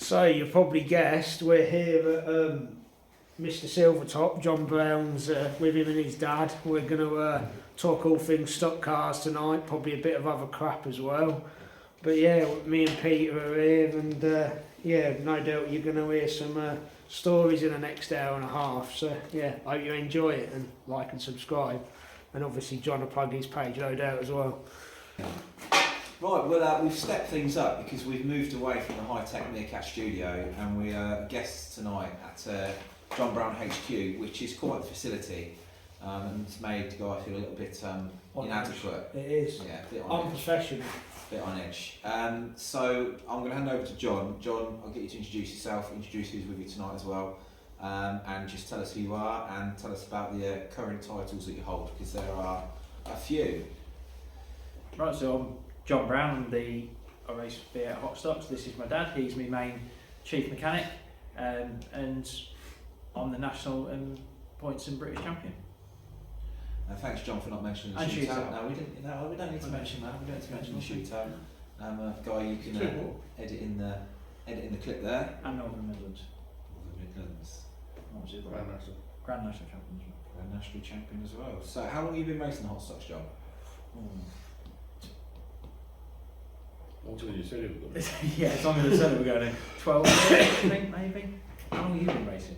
So you've probably guessed we're here at Mr. Silvertop, John Brown's, with him and his dad. We're going to talk all things stock cars tonight, probably a bit of other crap as well. But yeah, me and Peter are here, and yeah, no doubt you're going to hear some stories in the next hour and a half. So yeah, I hope you enjoy it, and like and subscribe. And obviously John will plug his page, no doubt, as well. Right, well we've stepped things up because we've moved away from the high-tech Meerkat studio, and we are guests tonight at John Brown HQ, which is quite a facility, and it's made the guy feel a little bit inadequate. It is. Yeah, a bit on unprofessional. Bit on edge. So I'm going to hand over to John. John, I'll get you to introduce yourself, introduce who's with you tonight as well, and just tell us who you are and tell us about the current titles that you hold, because there are a few. Right, so I'm John Brown, I race at Hotstox. This is my dad, he's my main chief mechanic, and I'm the national points and British champion. And thanks, John, for not mentioning the And shootout. shootout. No, we don't need to mention that. We don't need to mention the shootout. Guy, you can edit in the clip there. And Northern Midlands. Northern Midlands. What was it? Grand National champion. Grand National champion as well. So, how long have you been racing the Hotstox, John? Until you said it was going. Yeah, as long as I said it, we're going in 12 years, I think, maybe. How long have you been racing?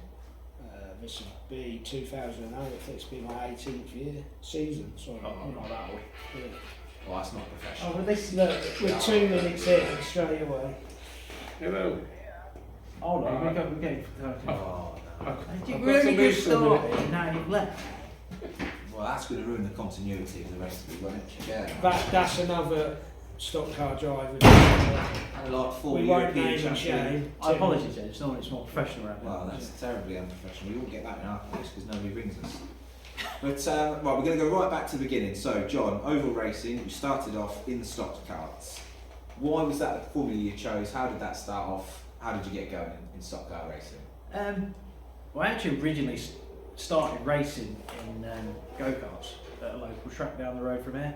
This would be 2008, it's been my 18th season. Sorry. Oh, not that old. Yeah. Well, that's not professional. Oh, well, this look, we're 2 minutes in straight away. Hello. Oh no, we're going Oh, no. We're only just started and now you've left. Well, that's going to ruin the continuity of the rest of it, won't it? Yeah. That's another stock car driver. And like 4 We won't European name and champion. shame. I apologise, it's normally it's more professional around here. Well, that's terribly unprofessional. We all get that in our place because nobody rings us. But right, we're going to go right back to the beginning. So, John, oval racing. You started off in the Stockcars. Why was that the formula you chose? How did that start off? How did you get going in stock car racing? Well, I actually originally started racing in go-karts at a local track down the road from here,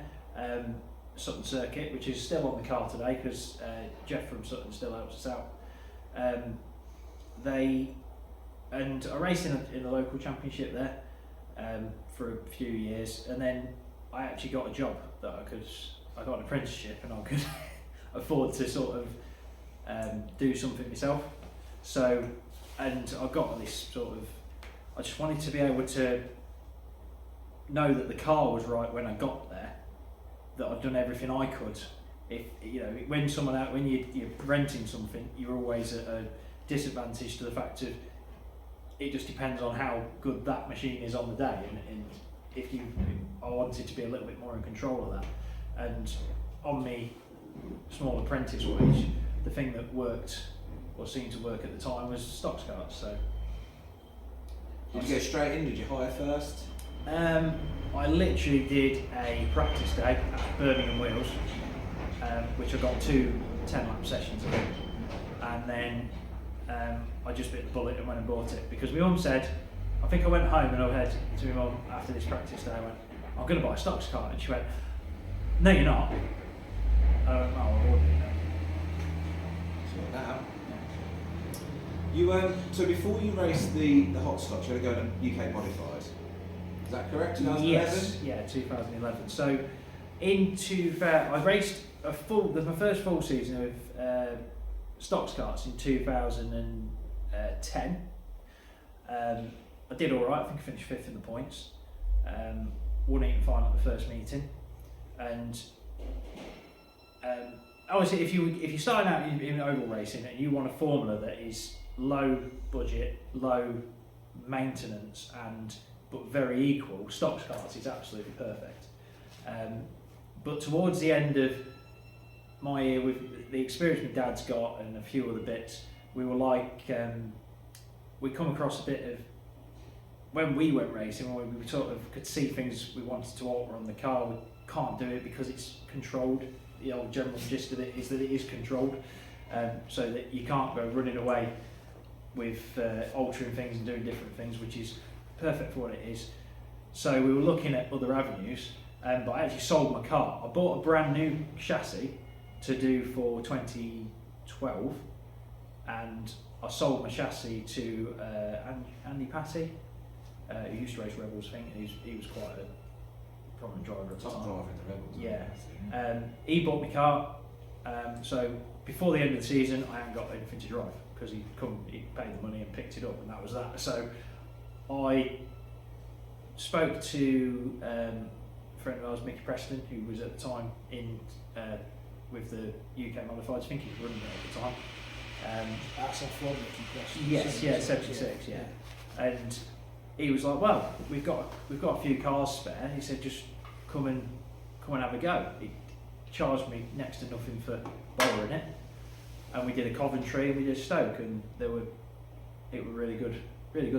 Sutton Circuit, which is still on the car today because Jeff from Sutton still helps us out. I raced in the local championship there for a few years, and then I actually got a job that I got an apprenticeship and I could afford to sort of do something myself. So, and I got this sort of, I just wanted to be able to know that the car was right when I got there, that I'd done everything I could. If you know, when you're renting something, you're always at a disadvantage to the fact of it just depends on how good that machine is on the day, and I wanted to be a little bit more in control of that. And on me small apprentice wage, the thing that worked or seemed to work at the time was Stockcars. So Did you go straight in? Did you hire first? I literally did a practice day at Birmingham Wheels, which I got 2 10-lap sessions of, and then I just bit the bullet and went and bought it because my mum said, I think I went home and I said to my mum after this practice day, I went, I'm going to buy a Stockcars car, and she went, no you're not. I went, oh, I ordered it now. Sort that out. You so before you raced the Hotstox, you had to go to UK Modified. Is that correct? 2011? Yes, yeah, 2011. So I raced my first full season of Stockcars in 2010. I did all right. I think I finished 5th in the points. Won heat and final at the first meeting, and obviously, if you start out in oval racing and you want a formula that is low budget, low maintenance, but very equal, Stockcars is absolutely perfect. But towards the end of my year, with the experience my dad's got and a few other bits, we were like, we come across a bit of, when we went racing, when we sort of could see things we wanted to alter on the car, we can't do it because it's controlled. The old general gist of it is that it is controlled, so that you can't go running away with altering things and doing different things, which is perfect for what it is. So we were looking at other avenues, but I actually sold my car. I bought a brand new chassis to do for 2012, and I sold my chassis to Andy Patty, who used to race Rebels, I think. He was quite a prominent driver at the Top time. driver in the Rebels. Yeah. He bought my car, so before the end of the season I hadn't got anything to drive because he paid the money and picked it up, and that was that. So I spoke to a friend of ours, Mickey Preston, who was at the time in with the UK Modifieds. I think he was running it at the time. That's F1 Mickey Preston. Yes, yeah, 76, yeah. And he was like, well, we've got a few cars spare. He said, just come and have a go. He charged me next to nothing for borrowing it, and we did a Coventry and we did Stoke, and it were really good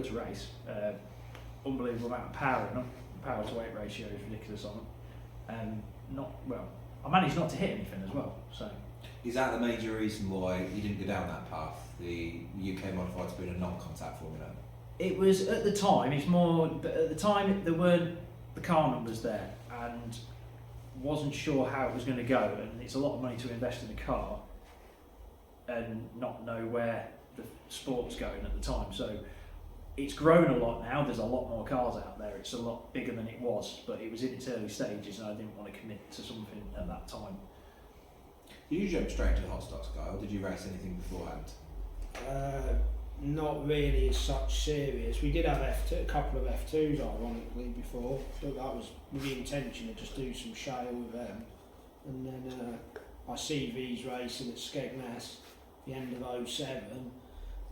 to race. Unbelievable amount of power in them. Power to weight ratio is ridiculous on them, and I managed not to hit anything as well. So Is that the major reason why you didn't go down that path? The UK Modifieds being a non-contact formula. it was at the time. It's more, but at the time there weren't the car numbers there, and wasn't sure how it was going to go. And it's a lot of money to invest in a car and not know where the sport's going at the time. So it's grown a lot now. There's a lot more cars out there. It's a lot bigger than it was, but it was in its early stages, and I didn't want to commit to something at that time. Did you jump straight into the Hotstox guy, or did you race anything beforehand? Not really as such serious. We did have a couple of F2s ironically before, but that was with the intention to just do some shale with them. And then I CVs racing at Skegness the end of '07,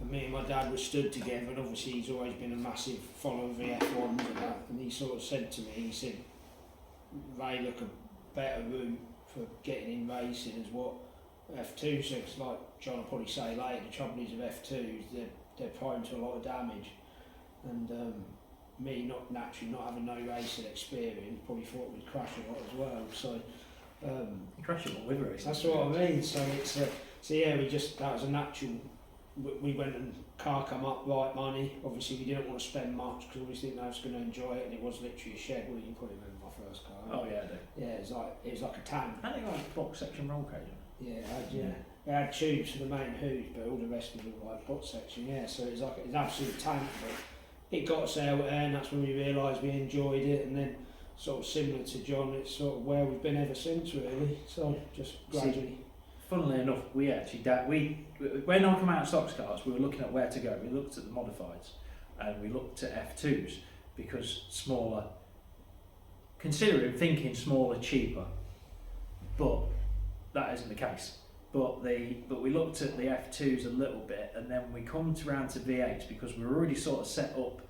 and me and my dad were stood together, and obviously he's always been a massive follower of the F1s and that, and he sort of said to me, he said, they look a better route for getting in racing is what F2s, so it's like John will probably say later, the trouble is with F2s, they're prone to a lot of damage, and me not having no racing experience, probably thought we'd crash a lot as well, so You crashed it with racing. that's what I mean, so it's so yeah, that was a natural, we went and car come up, right money, obviously we didn't want to spend much because we didn't know I was going to enjoy it, and it was literally a shed. Well, you can probably remember my first car. Oh yeah, I do. Yeah, it was like a tank. I think I had box section roll cage. Yeah, it had tubes for the main hoods, but all the rest was all like bot section. Yeah, so it was like an absolute tank. But it got us out there, and that's when we realised we enjoyed it. And then, sort of similar to John, it's sort of where we've been ever since, really. So just gradually. Funnily enough, when I come out of Stockcars, we were looking at where to go. We looked at the modifieds, and we looked at F2s because smaller. Thinking smaller, cheaper, but that isn't the case. But we looked at the F2s a little bit, and then we come around to V8s because we were already sort of set up.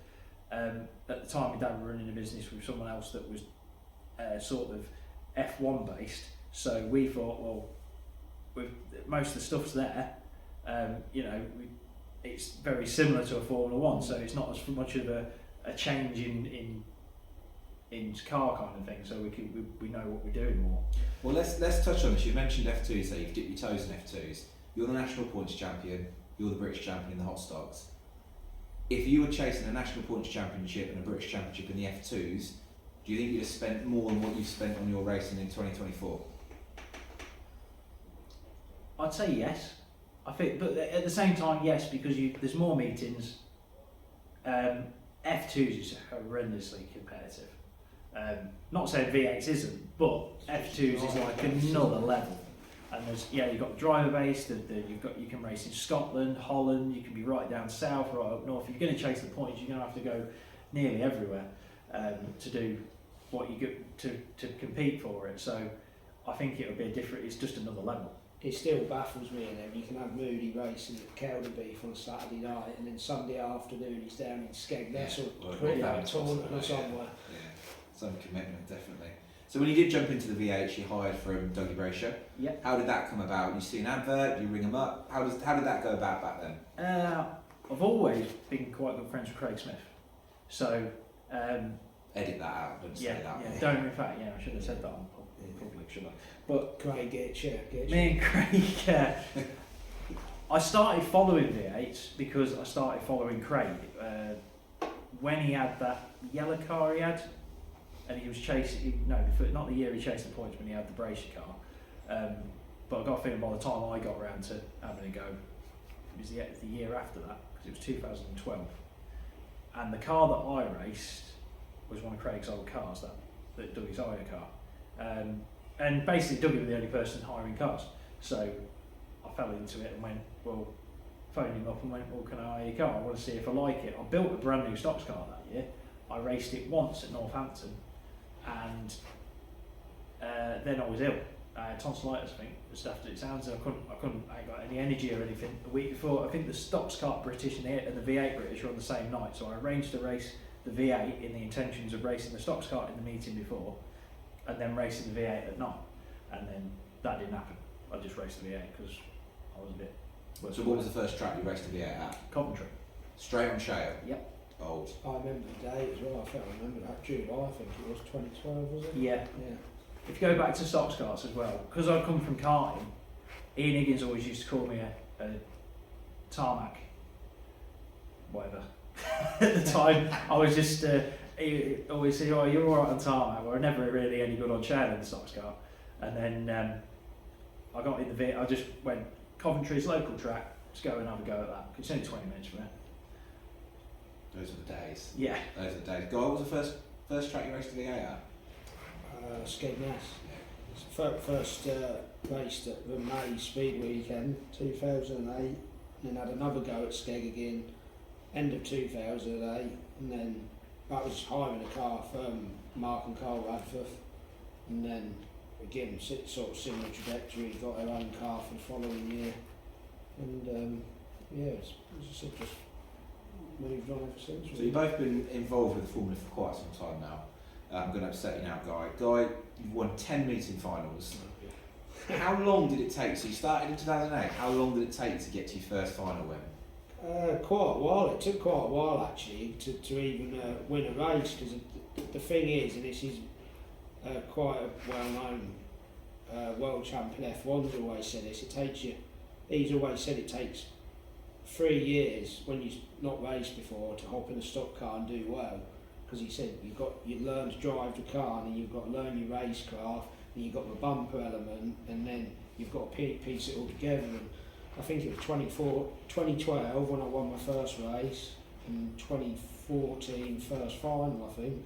At the time, my dad were running a business with someone else that was sort of F1 based. So we thought, well, with most of the stuff's there, it's very similar to a Formula One, so it's not as much of a change in car kind of thing. So we know what we're doing more. Well, let's touch on this. You mentioned F2s, so you've dipped your toes in F2s. You're the national points champion. You're the British champion in the Hotstox. If you were chasing a national points championship and a British championship in the F2s, do you think you'd have spent more than what you've spent on your racing in 2024? I'd say yes. I think, but at the same time, yes, because there's more meetings. F2s is horrendously competitive. Not saying V8s isn't, but F2s is like another level. And you've got the driver base. You can race in Scotland, Holland. You can be right down south, right up north. If you're going to chase the points, you're going to have to go nearly everywhere to do what you get to compete for it. So I think it would be it's just another level. It still baffles me, and then you can have Moody racing at Kelder Beef on a Saturday night, and then Sunday afternoon he's down in Skegness or pretty out tournament or somewhere. Yeah, some commitment, definitely. So when you did jump into the V8, you hired from Dougie Brasher. Yeah. How did that come about? You see an advert, you ring him up. How did that go about back then? I've always been quite good friends with Craig Smith, so Edit that out. Don't say that. Yeah. Don't. In fact, I should have said that on public, should I? But Craig gets you. Me and Craig. I started following V8s because I started following Craig when he had that yellow car he had. And he was chasing, not the year he chased the points, when he had the Brasher car. But I got a feeling by the time I got around to having a go, it was the year after that, because it was 2012. And the car that I raced was one of Craig's old cars, that Dougie's hire car. And basically Dougie was the only person hiring cars. So I fell into it and went, well, phoned him up and went, well, can I hire your car? I want to see if I like it. I built a brand new Stockcars car that year. I raced it once at Northampton, and then I was ill. Tonsillitis, I think, was after it sounds. I ain't got any energy or anything. The week before, I think the Stockcars British and the V8 British were on the same night, so I arranged to race the V8 in the intentions of racing the Stockcars in the meeting before, and then racing the V8 at night. And then that didn't happen. I just raced the V8 because I was a bit. So what was the first track you raced the V8 at? Coventry. Straight on shale? Yep. Old. I remember the day as well. I remember that July. I think it was 2012, was it? Yeah. Yeah. If you go back to Stockcars as well, because I come from karting, Ian Higgins always used to call me a tarmac, whatever. At the time, I was just, he always said, oh, you're alright on tarmac, well, I never really any good on shale in the Stockcars. And then I got in the I just went, Coventry's local track, let's go and have a go at that. It's only 20 minutes from here. Those were the days. Yeah. Those were the days. Guy, what was the first track you raced the V8 at? Skegness. First raced at the May Speed Weekend, 2008, and then had another go at Skeg again, end of 2008, and then that was hiring a car from Mark and Carl Radford, and then again sort of similar trajectory, got our own car for the following year, and it's just moved on ever since. So you've both been involved with the Formula for quite some time now. I'm going to upset you now, Guy. Guy, you've won 10 meeting finals. How long did it take? So you started in 2008. How long did it take to get to your first final win? Quite a while. It took quite a while actually to even win a race, because the thing is, and this is quite a well-known world champion F1's always said this, he's always said it takes 3 years when you've not raced before to hop in a stock car and do well. Because he said you learn to drive the car, and then you've got to learn your racecraft, and you've got the bumper element, and then you've got to piece it all together. And I think it was 2012 when I won my first race, and 2014 first final, I think.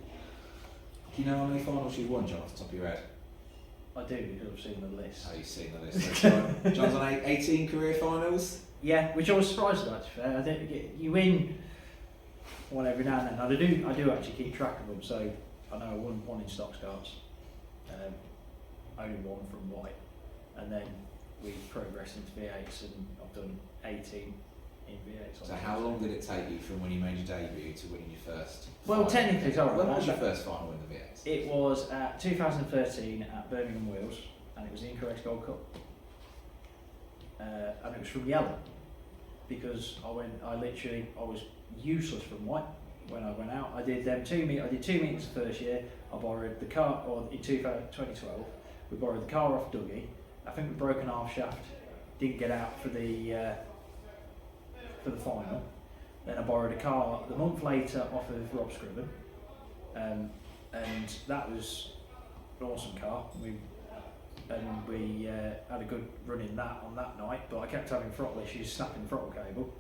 Do you know how many finals you've won, John, off the top of your head? I do, because I've seen the list. Oh, you've seen the list. So John's on 18 career finals. Yeah, which I was surprised about, to be fair. I don't get, you win one every now and then. And I do actually keep track of them, so I know I won one in Stockcars, only one from White, and then we progressed into V8s, and I've done 18 in V8s. So how long did it take you from when you made your debut to winning your first Well, final? technically, sorry. When was your first final in the V8s? It was 2013 at Birmingham Wheels, and it was the Incorrect Gold Cup. And it was from yellow, because I was useless from white when I went out. I did 2 meetings the first year. I borrowed the car, or in 2012, we borrowed the car off Dougie. I think we broke an half shaft, didn't get out for the final. Then I borrowed a car the month later off of Rob Scriven, and that was an awesome car. We had a good run in that on that night, but I kept having throttle issues, snapping the throttle cable.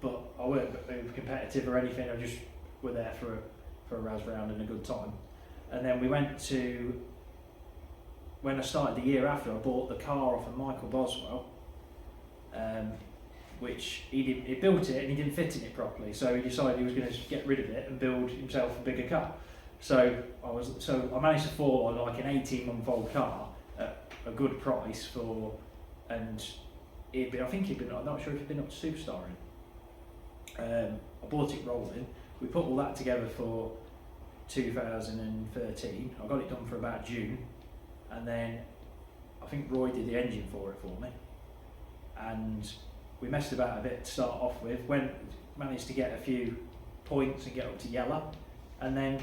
But I weren't competitive or anything. I just were there for a razz round and a good time. And then we went to, when I started the year after, I bought the car off of Michael Boswell, which he built it and he didn't fit in it properly, so he decided he was going to get rid of it and build himself a bigger car. So I managed to fall on like an 18-month-old car at a good price and I'm not sure if he'd been up to Superstarring. I bought it rolling. We put all that together for 2013. I got it done for about June, and then I think Roy did the engine for me, and we messed about a bit to start off with. Managed to get a few points and get up to yellow, and then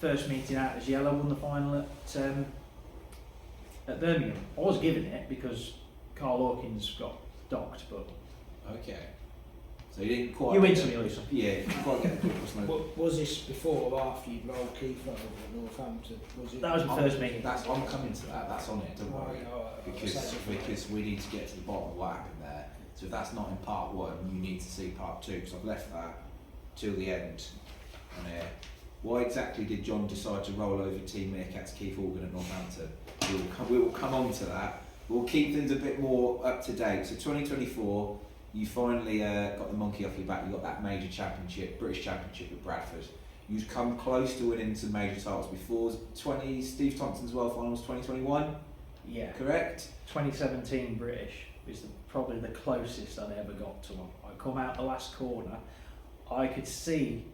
first meeting out as yellow, won the final at Birmingham. I was given it because Carl Hawkins got docked, but Okay. So you didn't quite. You win get some, the- you lose some. Yeah, you didn't quite get the quick cross. No. Was this before or after you'd rolled Keith over at Northampton? Was it? That was my first meeting. I'm coming to that. That's on it. Don't worry. Right, Because we need to get to the bottom of what happened there. So if that's not in part 1, you need to see part 2. Because I've left that till the end. And why exactly did John decide to roll over Team Meerkat to Keith Organ at Northampton? We will come on to that. We'll keep things a bit more up to date. So 2024, you finally got the monkey off your back. You got that major championship, British Championship at Bradford. You've come close to winning some major titles before. Steve Thompson's World Finals 2021, Yeah. correct? 2017 British is probably the closest I'd ever got to one. I come out the last corner, I could see,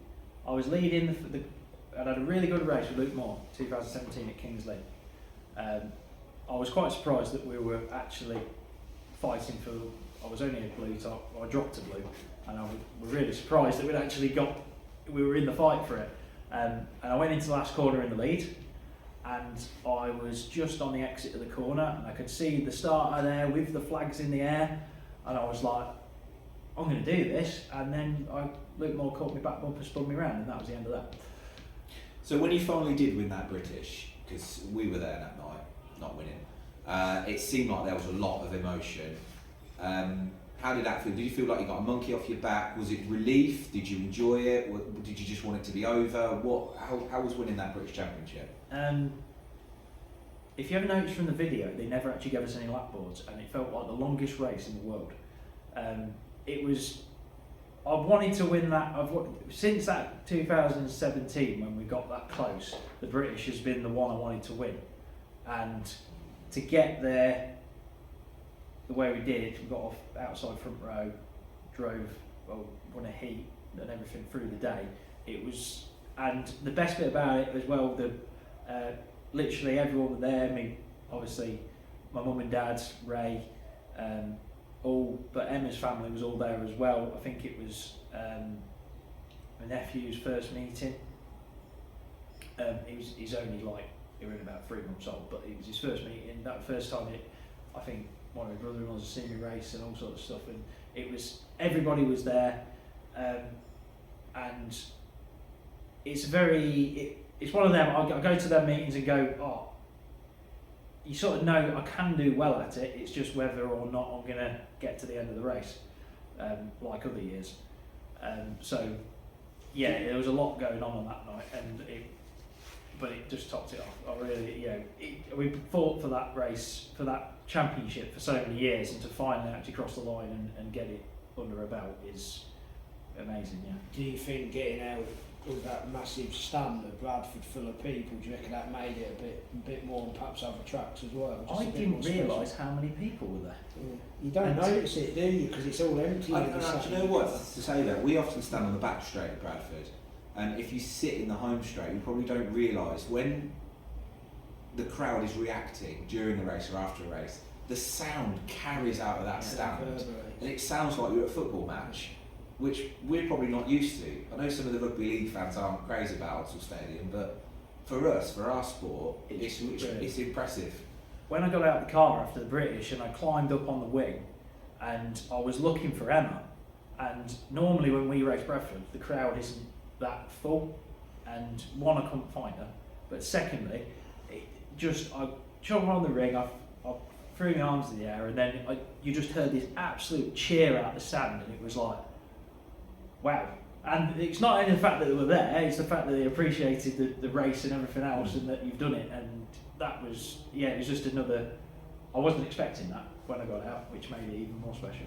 I was leading and had a really good race with Luke Moore, 2017 at Kingsley. I was quite surprised that we were actually fighting for, I was only a blue top, I dropped a blue, and I was really surprised that we were in the fight for it. And I went into the last corner in the lead, and I was just on the exit of the corner, and I could see the starter there with the flags in the air, and I was like, I'm going to do this, and then Luke Moore caught me back bumper, spun me round, and that was the end of that. So when you finally did win that British, because we were there that night, not winning, it seemed like there was a lot of emotion. How did that feel? Did you feel like you got a monkey off your back? Was it relief? Did you enjoy it? Or did you just want it to be over? How was winning that British Championship? If you ever noticed from the video, they never actually gave us any lap boards, and it felt like the longest race in the world. I wanted to win that. Since that 2017, when we got that close, the British has been the one I wanted to win, and to get there the way we did, we got off outside front row, drove, won a heat and everything through the day. And the best bit about it as well, literally everyone was there. Obviously, my mum and dad, Ray, but Emma's family was all there as well. I think it was my nephew's first meeting. He's only he was about 3 months old, but it was his first meeting. That first time, I think one of my brother-in-laws had seen me race and all sorts of stuff, and everybody was there, and it's it's one of them. I go to their meetings and go, you sort of know I can do well at it. It's just whether or not I'm going to get to the end of the race, like other years. So, yeah, there was a lot going on that night, but it just topped it off. We fought for that race, for that championship for so many years, and to finally actually cross the line and get it under a belt is amazing. Yeah. Do you think getting out with that massive stand at Bradford full of people, do you reckon that made it a bit more on perhaps other tracks as well? I didn't realise how many people were there. Yeah. You don't notice it, do you? Because it's all empty. Do you know what? To say that, we often stand on the back straight at Bradford, and if you sit in the home straight, you probably don't realise when the crowd is reacting during the race or after a race, the sound carries out of that stand, and it sounds like you're at a football match, which we're probably not used to. I know some of the rugby league fans aren't crazy about Hotstox Stadium, but for us, for our sport, it's impressive. When I got out of the car after the British and I climbed up on the wing, and I was looking for Emma, and normally when we race Bradford, the crowd isn't that full, and one, I couldn't find her, but secondly, I jumped on the ring, I threw my arms in the air, and then you just heard this absolute cheer out the stand, and it was like, wow. And it's not only the fact that they were there, it's the fact that they appreciated the race and everything else, and that you've done it, and that was, it was just another, I wasn't expecting that when I got out, which made it even more special.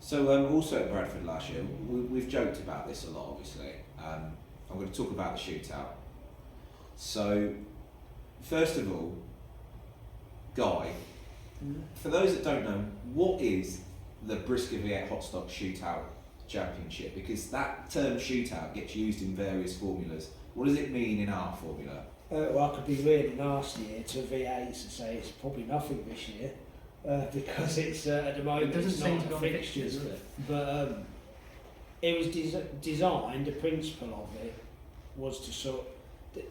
So also at Bradford last year, we've joked about this a lot, obviously. I'm going to talk about the shootout. So, first of all, Guy, for those that don't know, what is the Brisca and Hotstox Shootout Championship? Because that term shootout gets used in various formulas. What does it mean in our formula? Well, I could be really nasty here to V8s and say it's probably nothing this year, because it's at the moment It doesn't it's seem not to be on fixtures, does it? But it was designed. The principle of it was to sort.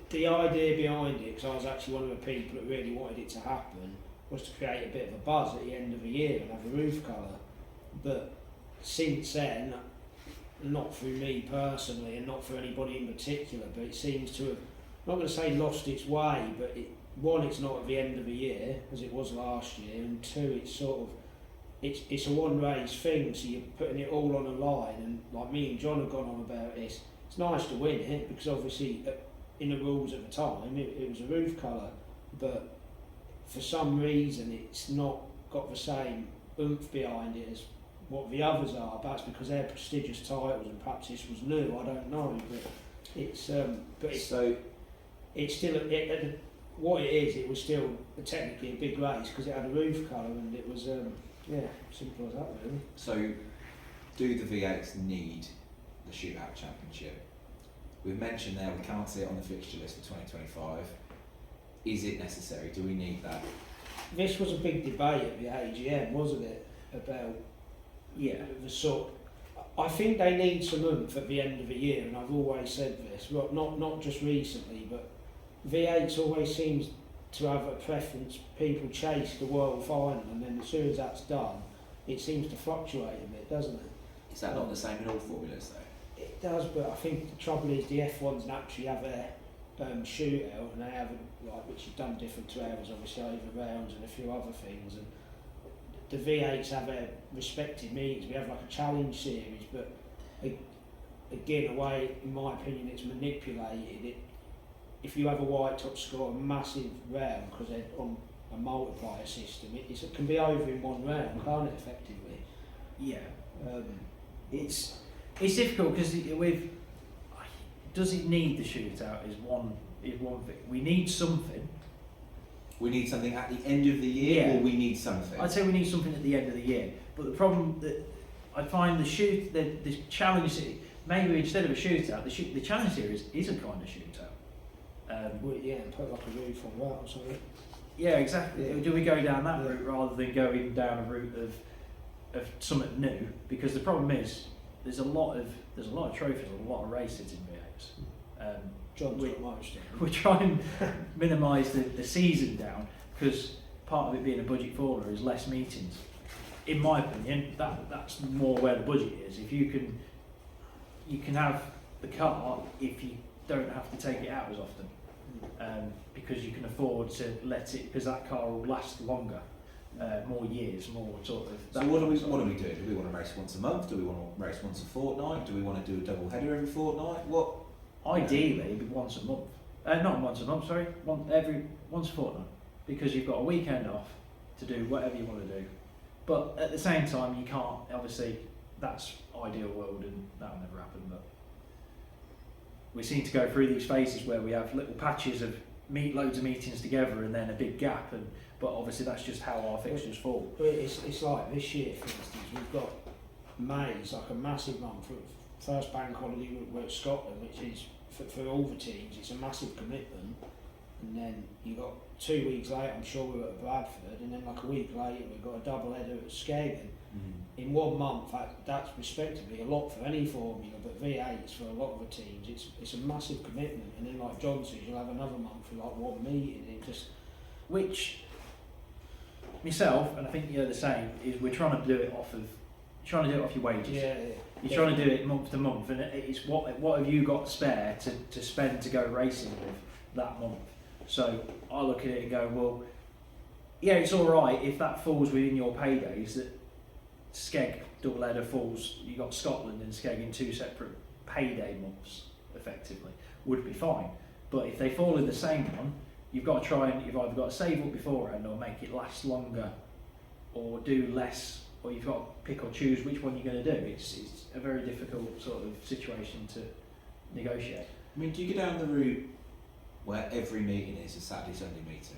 The idea behind it, because I was actually one of the people that really wanted it to happen, was to create a bit of a buzz at the end of the year and have a roof colour. But since then, not through me personally and not for anybody in particular, but it seems to have, I'm not going to say lost its way, but one, it's not at the end of the year as it was last year, and two, it's sort of, it's a one race thing, so you're putting it all on a line, and like me and John have gone on about this, it's nice to win it because obviously in the rules at the time it was a roof colour, but for some reason it's not got the same oomph behind it as what the others are. Perhaps because they're prestigious titles and perhaps this was new, I don't know, but it's still what it is, it was still technically a big race because it had a roof colour, and it was simple as that really. So, do the V8s need the Shootout Championship? We've mentioned there we can't see it on the fixture list for 2025. Is it necessary? Do we need that? This was a big debate at the AGM, wasn't it? About the sort. I think they need some oomph at the end of the year, and I've always said this. Well, not just recently, but V8 always seems to have a preference. People chase the world final, and then as soon as that's done, it seems to fluctuate a bit, doesn't it? Is that not the same in all formulas though? It does, but I think the trouble is the F1s naturally have a shootout, and they haven't, like, which is done different to ours, obviously over rounds and a few other things. And the V8s have a respective meetings. We have like a challenge series, but again, a way, in my opinion, it's manipulated. If you have a white top score a massive round because they're on a multiplier system, it can be over in one round, can't it? Effectively. Yeah. It's difficult because does it need the shootout? Is one thing. We need something. We need something at the end of the year, Yeah. or we need something? I'd say we need something at the end of the year. But the problem that I find the challenge, maybe instead of a shootout, the challenge series is a kind of shootout. And put like a roof on that or something. Yeah, exactly. Yeah. Do we go down that route rather than going down a route of something new? Because the problem is there's a lot of trophies, a lot of races in V8s. John's got most of them. We try and minimise the season down because part of it being a budget formula is less meetings. In my opinion, that's more where the budget is. If you can have the car if you don't have to take it out as often, because you can afford to let it, because that car will last longer, more years, more sort of. So what do we do? Do we want to race once a month? Do we want to race once a fortnight? Do we want to do a double header every fortnight? What? Ideally, it'd be once a month. Not once a month, sorry. Once a fortnight, because you've got a weekend off to do whatever you want to do. But at the same time, you can't. Obviously, that's ideal world, and that'll never happen. But we seem to go through these phases where we have little patches of loads of meetings together, and then a big gap. But obviously, that's just how our fixtures fall. But it's like this year, for instance, we've got May. It's like a massive month. First bank holiday we're at Scotland, which is for all the teams, it's a massive commitment. And then you got 2 weeks later, I'm sure we were at Bradford, and then like a week later we've got a double header at Skagen. In 1 month, that's respectively a lot for any formula, but V8s for a lot of the teams, it's a massive commitment. And then like John says, you'll have another month for like one meeting. Which myself, and I think you're the same, is we're trying to do it off your wages. Yeah. You're trying to do it month to month, and it's what have you got spare to spend to go racing with that month. So I look at it and go, well, yeah, it's all right if that falls within your paydays. That Skeg double header falls, you got Scotland and Skeg in 2 separate payday months, effectively, would be fine. But if they fall in the same one, you've got to try and you've either got to save up beforehand or make it last longer, or do less. Or you've got to pick or choose which one you're going to do. It's a very difficult sort of situation to negotiate. I mean, do you go down the route where every meeting is a Saturday, Sunday meeting?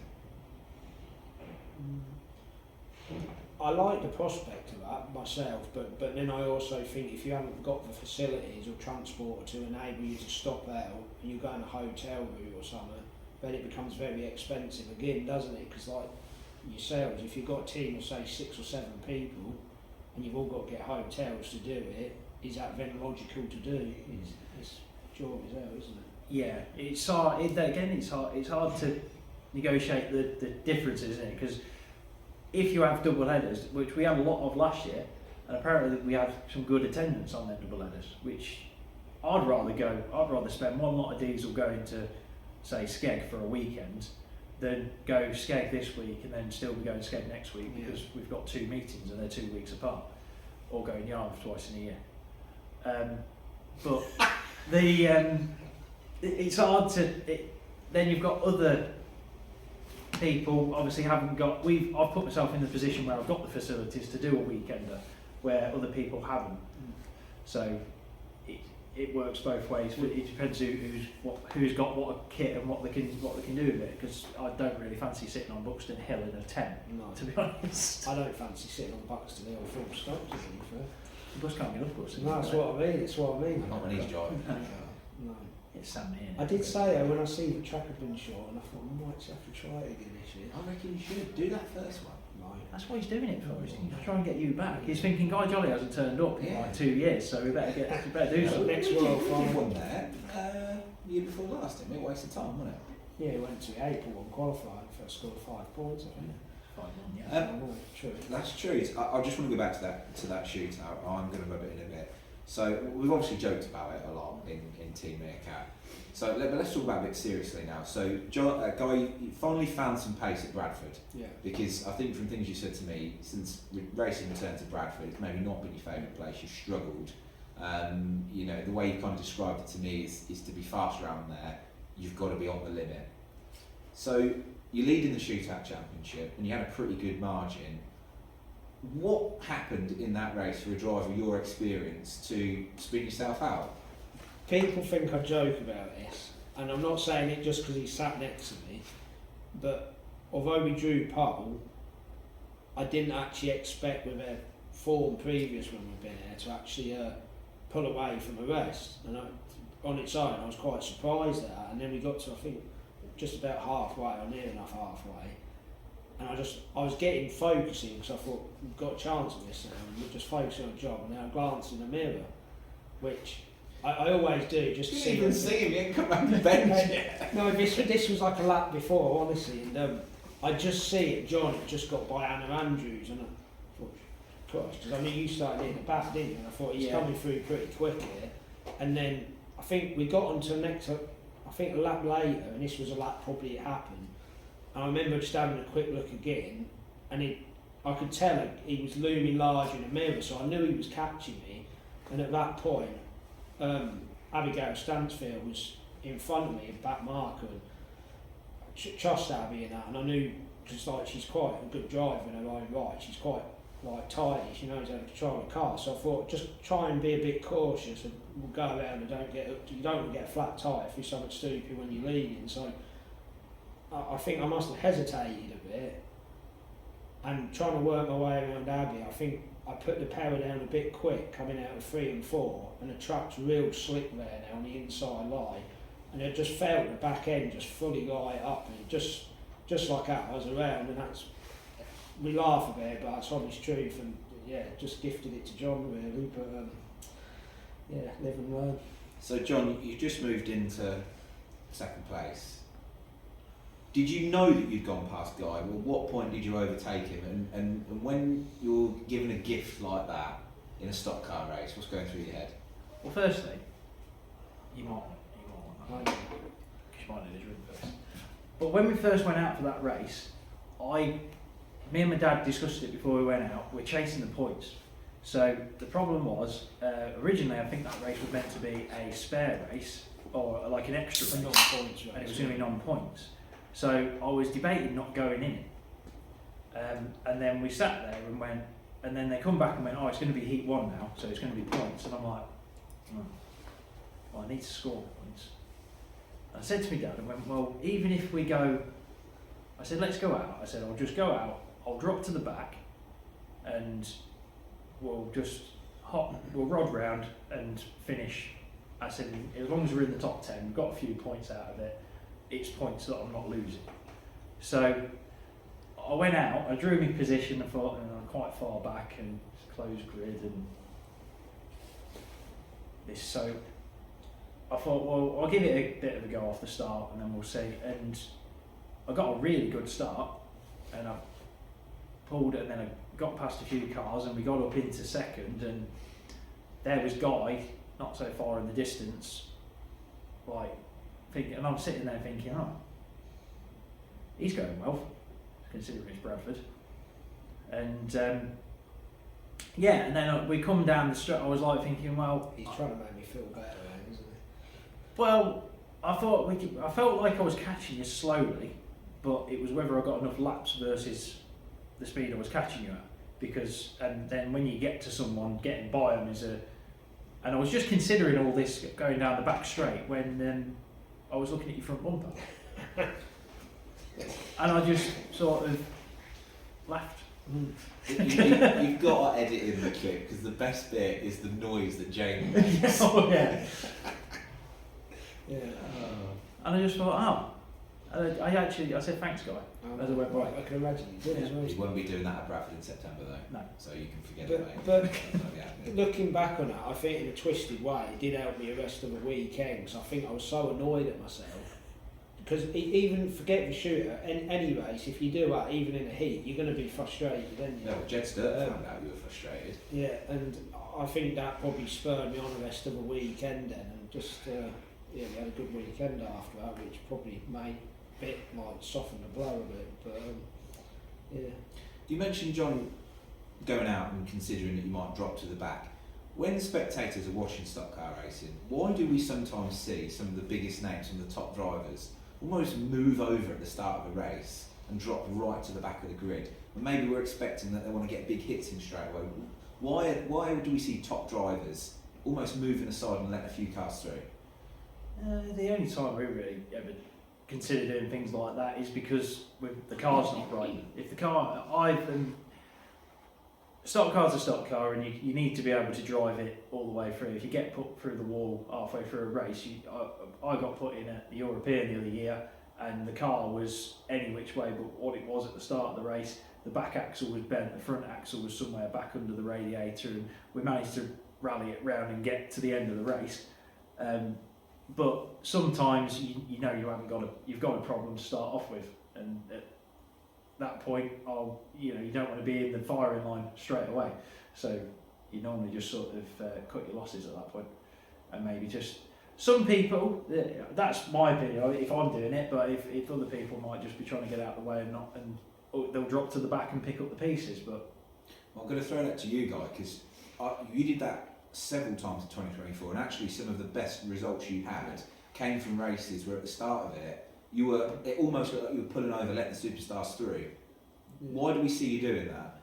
I like the prospect of that myself, but then I also think if you haven't got the facilities or transport to enable you to stop out and you go on a hotel route or something, then it becomes very expensive again, doesn't it? Because like yourselves, if you've got a team of say 6 or 7 people and you've all got to get hotels to do it, is that then logical to do? It's job as hell, isn't it? Yeah, it's hard. It's hard to negotiate the differences, isn't it? Because if you have double headers, which we had a lot of last year, And apparently we had some good attendance on them double headers, which I'd rather spend one lot of diesel going to, say, Skeg for a weekend than go Skeg this week and then still be going Skeg next week because we've got 2 meetings and they're 2 weeks apart, or going Yarmouth twice in a year. But it's hard to. Then you've got other people obviously haven't got. I've put myself in the position where I've got the facilities to do a weekender, where other people haven't. So it works both ways. But it depends who's got what kit and what they can do with it. Because I don't really fancy sitting on Buxton Hill in a tent. No. To be honest, I don't fancy sitting on Buxton Hill full stop, to be fair. the bus can't get up Buxton. No, that's what I mean. It's what I mean. Not when he's driving. No. It's Sam here. I did say though when I see the track had been short, and I thought I might actually have to try it again this year. I reckon you should do that first one. Right. That's what he's doing it for. He's trying to get you back. He's thinking Guy Jolly hasn't turned up in like 2 years, so we better do something. Next World You Final. won there year before last, didn't it? Waste of time, wasn't it? Yeah, he went to April and qualified for scored 5 points, I think. 5-1, yeah. I know, true. That's true. I just want to go back to that shootout. I'm going to rub it in a bit. So we've obviously joked about it a lot in Team Meerkat. So let's talk about it a bit seriously now. So Guy, you finally found some pace at Bradford. Yeah. Because I think from things you said to me, since racing returned to Bradford, it's maybe not been your favourite place. You've struggled. You know, the way you kind of described it to me is to be fast around there, you've got to be on the limit. So you lead in the Shootout Championship and you had a pretty good margin. What happened in that race for a driver of your experience to spin yourself out? People think I joke about this, and I'm not saying it just because he sat next to me, but although we drew pole, I didn't actually expect with our form previous when we've been there to actually pull away from the rest. And on its own, I was quite surprised at that. And then we got to, I think, just about halfway, or near enough halfway, and I was getting focusing because I thought we've got a chance of this now, and we're just focusing on the job. And then I glanced in the mirror, which I always do, just to You see. didn't even see him, you didn't come around the bench yet. No, this was like a lap before, honestly, and I just see it. John had just got by Anna Andrews, and I thought, gosh, because I mean you started in the back, didn't you? And I thought he's coming through pretty quick here, and then I think we got onto the next. I think a lap later, and this was a lap probably it happened. And I remember just having a quick look again, and I could tell he was looming large in the mirror, so I knew he was catching me. And at that point, Abigail Stansfield was in front of me, back marker, and trust Abby in that. And I knew, because like she's quite a good driver in her own right, she's quite like tidy, she knows how to control the car. So I thought, just try and be a bit cautious, and we'll go around and you don't want to get a flat tyre if you're somewhat stupid when you're leading. So I think I must have hesitated a bit, and trying to work my way around Abby, I think I put the power down a bit quick coming out of 3 and 4, and the truck's real slick there now on the inside line, and it just felt the back end just fully light up, and it just like that I was around, and that's, we laugh about it, but that's honest truth, and yeah, just gifted it to John really, but yeah, live and learn. So John, you just moved into second place. Did you know that you'd gone past Guy? Well, what point did you overtake him? And when you're given a gift like that in a stock car race, what's going through your head? Well, firstly, you might want that. Because you might need a drink first. But when we first went out for that race, me and my dad discussed it before we went out. We're chasing the points. So the problem was, originally I think that race was meant to be a spare race, or like an extra race, non-points race, and it was going to be non-points. So I was debating not going in it. And then we sat there and went, and then they come back and went, oh, it's going to be heat 1 now, so it's going to be points. And I'm like, well, I need to score points. I said to my dad, I went, well, even if we go, I said, let's go out. I said, I'll just go out, I'll drop to the back, and we'll just we'll rod round and finish. I said, as long as we're in the top 10, we've got a few points out of it, it's points that I'm not losing. So I went out, I drew my position, I thought, and I'm quite far back and closed grid and this. So I thought, well, I'll give it a bit of a go off the start and then we'll see. And I got a really good start, and I pulled, and then I got past a few cars, and we got up into second, and there was Guy, not so far in the distance, like thinking, and I'm sitting there thinking, oh, he's going well, considering it's Bradford, and yeah, and then we come down the street. I was like thinking, well, He's trying to make me feel better, isn't he? well, I felt like I was catching you slowly, but it was whether I got enough laps versus the speed I was catching you at. Because, and then when you get to someone, getting by them is a, and I was just considering all this going down the back straight when I was looking at your front bumper, and I just sort of laughed. You've got to edit in the clip because the best bit is the noise that Jamie makes. Oh yeah. Yeah. And I just thought, I said thanks, Guy, as I went by. I can imagine you did as well. You won't be doing that at Bradford in September though. No. So you can forget it, mate. But That's not gonna happen. looking back on it, I think in a twisted way, it did help me the rest of the weekend. Because I think I was so annoyed at myself. Because even forget the shooter, in any race, if you do that, even in a heat, you're going to be frustrated, aren't you? No, Jed Sturt found out you were frustrated. Yeah, and I think that probably spurred me on the rest of the weekend then, and just we had a good weekend after that, which probably made a bit like soften the blow a bit. But yeah. You mentioned John going out and considering that you might drop to the back. When spectators are watching stock car racing, why do we sometimes see some of the biggest names, some of the top drivers, almost move over at the start of a race and drop right to the back of the grid? And maybe we're expecting that they want to get big hits in straight away. Why do we see top drivers almost moving aside and letting a few cars through? The only time we really ever consider doing things like that is because the car's not right. If the car, stock car's a stock car, and you need to be able to drive it all the way through. If you get put through the wall halfway through a race, I got put in at the European the other year, and the car was any which way but what it was at the start of the race. The back axle was bent, the front axle was somewhere back under the radiator, and we managed to rally it round and get to the end of the race. But sometimes you know you've got a problem to start off with, and at that point, you don't want to be in the firing line straight away. So you normally just sort of cut your losses at that point, and maybe just some people. That's my opinion if I'm doing it. But if other people might just be trying to get out of the way and they'll drop to the back and pick up the pieces. But I'm going to throw that to you, Guy, because you did that several times in 2024, and actually some of the best results you had came from races where at the start of it it almost looked like you were pulling over, letting the superstars through. Why do we see you doing that?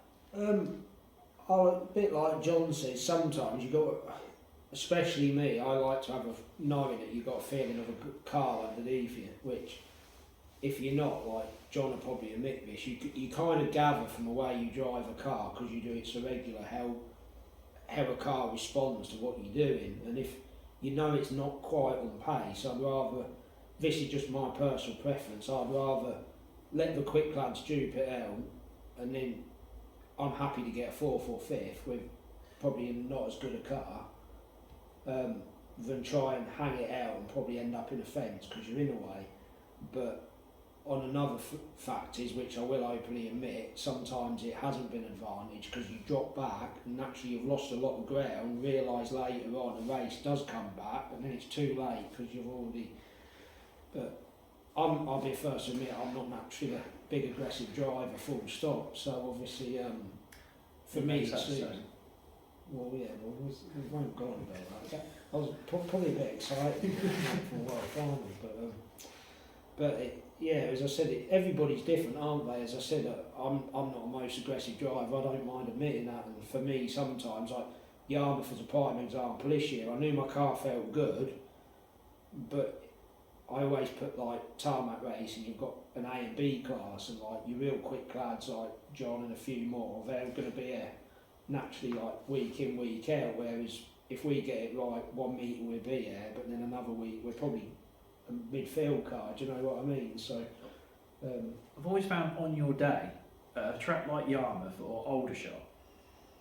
A bit like John says, sometimes you got, especially me, I like to have knowing that you've got a feeling of a good car underneath you, which if you're not, like John will probably admit this, you kind of gather from the way you drive a car, because you do it so regular, how a car responds to what you're doing. And if you know it's not quite on pace, I'd rather, this is just my personal preference, I'd rather let the quick lads dupe it out, and then I'm happy to get a 4th or 5th with probably not as good a car, than try and hang it out and probably end up in a fence because you're in a way. But on another factors, which I will openly admit, sometimes it hasn't been an advantage because you drop back and naturally you've lost a lot of ground, realise later on the race does come back, and then it's too late because you've already. But I'll be first to admit I'm not naturally a big aggressive driver, full stop. So obviously, for me, it's well, yeah, we won't go on about that. I was probably a bit excited for what I found, but yeah, as I said, everybody's different, aren't they? As I said, I'm not a most aggressive driver. I don't mind admitting that. And for me, sometimes, like Yarmouth as a prime example this year, I knew my car felt good, but I always put like tarmac racing. You've got an A and B class, and like your real quick lads like John and a few more, they're going to be naturally like week in, week out. Whereas if we get it right, 1 meet we'll be here, but then another week we're probably a midfield car, do you know what I mean? So I've always found on your day, a track like Yarmouth or Aldershot,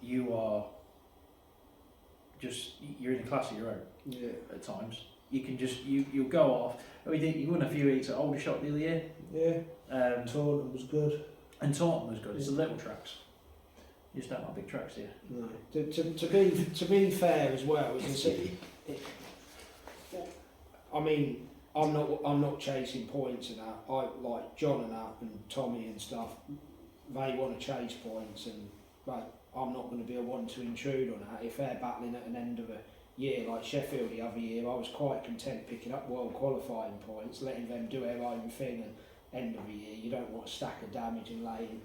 you are just, you're in a class of your own. Yeah. At times. You can just, you'll go off. You won a few weeks at Aldershot the other year. Yeah. Taunton was good. And Taunton was good. It's the little tracks. You just don't like big tracks here. No. To be fair as well, I mean, I'm not chasing points and that. I like John and that and Tommy and stuff. They want to chase points, and I'm not going to be a one to intrude on that. If they're battling at an end of a year like Sheffield the other year, I was quite content picking up world qualifying points, letting them do their own thing, and end of the year you don't want a stack of damage and laying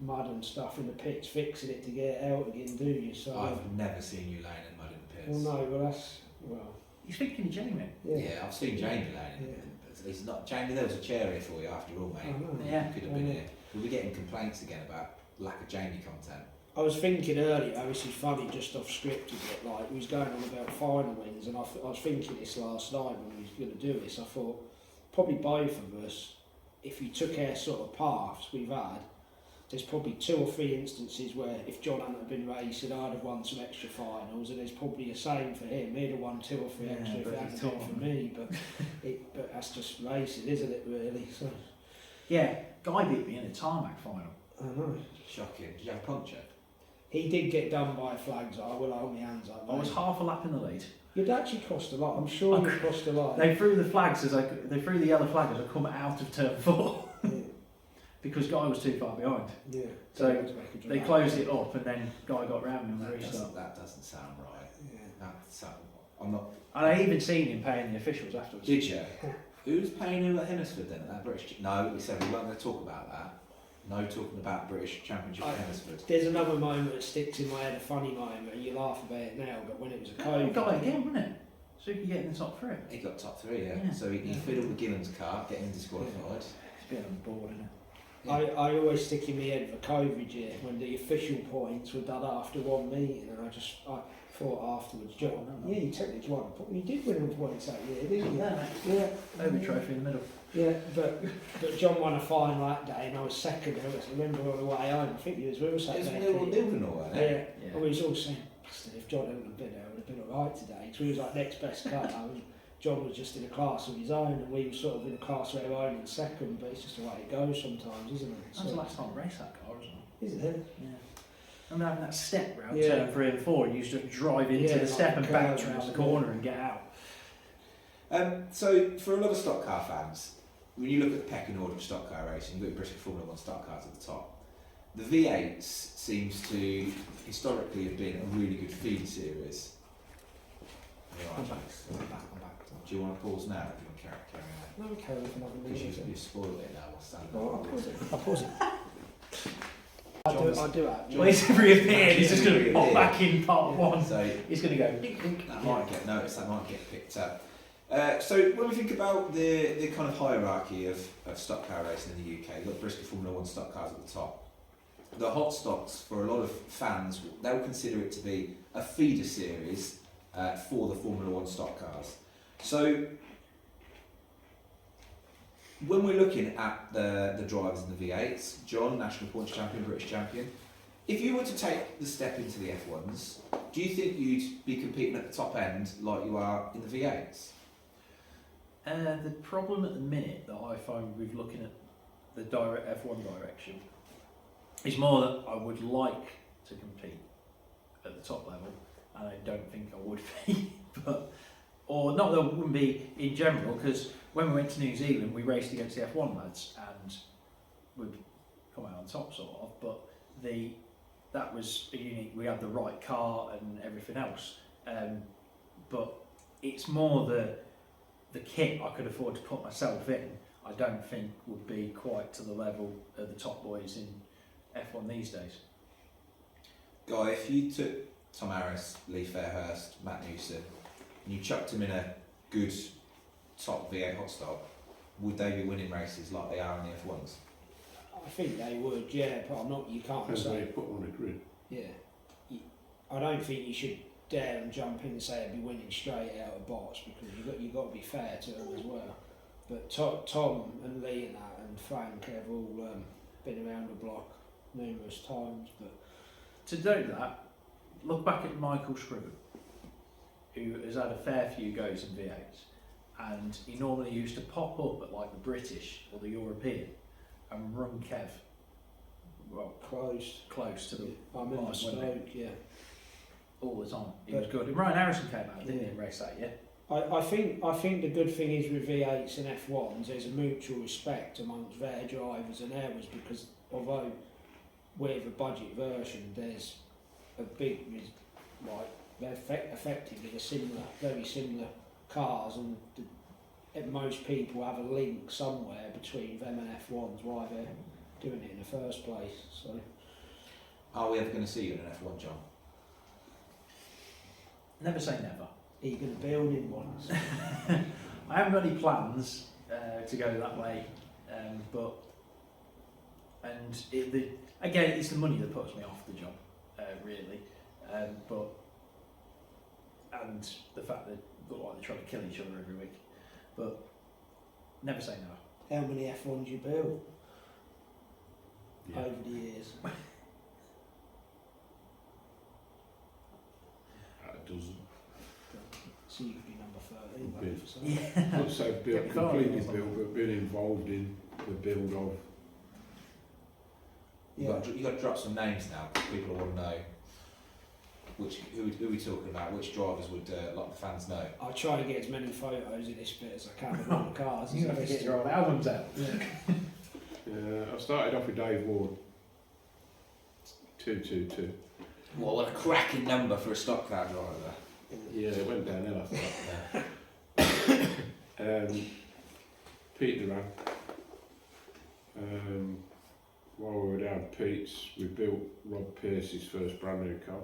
mud and stuff in the pits, fixing it to get it out again, do you? So I've never seen you laying in mud in the pits. well, no, well, You're speaking to Jamie. Yeah, I've seen Jamie laying in the pits. It's not Jamie. There was a chair here for you after all, mate. I know. Yeah. You could have been here. We'll be getting complaints again about lack of Jamie content. I was thinking earlier, this is funny, just off script a bit, like we was going on about final wins, and I was thinking this last night when we was going to do this. I thought probably both of us, if you took our sort of paths we've had, there's probably 2 or 3 instances where if John hadn't been racing, I'd have won some extra finals, and there's probably the same for him. He'd have won 2 or 3 extra if it hadn't been for me. But that's just racing, isn't it? Really. So Yeah, Guy beat me in the tarmac final. I know. Shocking. Did you have a puncture? He did get done by flags. I will hold my hands up. I was half a lap in the lead. You'd actually cost a lot. I'm sure you cost a lot. They threw the flags they threw the yellow flag as I come out of turn 4 Yeah. because Guy was too far behind. Yeah. So they closed it up, and then Guy got round me on the restart. That doesn't sound right. Yeah. I'm not. And I even seen him paying the officials afterwards. Did you? Who's paying who at Hennisford then? At that British? No, we said we weren't going to talk about that. No talking about British Championship at Hennisford. There's another moment that sticks in my head, a funny moment, and you laugh about it now, but when it was a COVID. Guy again, wasn't it? So you could get in the top 3. He got top 3, yeah. Yeah. So he fiddled the Gillen's car, getting disqualified. It's been on the board, isn't it? I always stick in my head the COVID year when the official points were done after one meeting, and I thought afterwards, John, yeah, you technically won, but you did win on points that year, didn't you? Yeah. Over trophy in the middle. Yeah, but John won a final that day, and I was second. I remember on the way home, I think you was with us that It was day. Milton or wasn't it? Yeah, and we was all saying, bastard, if John hadn't been there, I would have been alright today. Because we was like next best car. John was just in a class of his own, and we were sort of in a class of our own in second, but it's just the way it goes sometimes, isn't it? That was the last time I raced that car, wasn't it? Isn't it? Yeah. I remember having that step round Yeah. turn 3 and 4, and you used to drive into Yeah, the like step and bounce curves, around the yeah. corner and get out. So for a lot of stock car fans, when you look at the pecking order of stock car racing, you've got your British Formula 1 stock cars at the top. The V8s seems to historically have been a really good feed series. I'm back. Do you want to pause now? Or do you want to carry on? No, okay, we can have a Because minute. you've spoiled it now. What's that? Well, I'll pause it. I do have. When he's reappeared, he's just going to pop back in part 1. So He's going to go dink, dink. that might get noticed. That might get picked up. So when we think about the kind of hierarchy of stock car racing in the UK, you've got Brisca Formula 1 stock cars at the top. The Hotstox, for a lot of fans, they'll consider it to be a feeder series for the Formula 1 stock cars. So when we're looking at the drivers in the V8s, John, national points champion, British champion, if you were to take the step into the F1s, do you think you'd be competing at the top end like you are in the V8s? The problem at the minute that I find with looking at the direct F1 direction is more that I would like to compete at the top level, and I don't think I would be. Or not that I wouldn't be in general, because when we went to New Zealand, we raced against the F1 lads, and we'd come out on top, sort of. But that was a unique. We had the right car and everything else, but it's more the kit I could afford to put myself in, I don't think would be quite to the level of the top boys in F1 these days. Guy, if you took Tom Harris, Lee Fairhurst, Matt Newson, and you chucked them in a good top V8 hot stock, would they be winning races like they are in the F1s? I think they would, yeah, but I'm not. You can't Because they say. put on a grid. Yeah, I don't think you should dare and jump in and say I'd be winning straight out of box, because you got to be fair to them as well. But Tom and Lee and that and Frank have all been around the block numerous times. But To do that, look back at Michael Scriven, who has had a fair few goes in V8s, and he normally used to pop up at like the British or the European and run Kev well, Close. close to the I remember Right, Stoke, wasn't yeah. all the time. He But- was good. And Ryan Harrison came out, didn't he, Yeah. in race that year? I think the good thing is with V8s and F1s, there's a mutual respect amongst their drivers and ours, because although with a budget version, there's a big, like, they're effectively very similar cars, and most people have a link somewhere between them and F1s, why they're doing it in the first place. So Are we ever going to see you in an F1, John? Never say never. are you going to build in ones? I haven't got any plans to go that way, again, it's the money that puts me off the job, really. And the fact that look like they're trying to kill each other every week, but never say never. How many F1s you built Yeah. over the years? A dozen. So you could be number 13. Big. won't you, so? Not so built, Get me going. completely built, but been involved in the build of. Yeah. You've got to drop some names now, because people want to know who we talking about, which drivers would like the fans know. I'll try and get as many photos in this bit as I can of all the cars. You have to get your old albums out. I started off with Dave Ward. 222. What a cracking number for a stock car driver. Yeah, it went downhill after that. Yeah. Pt1. While we were down Pete's, we built Rob Pearce's first brand new car.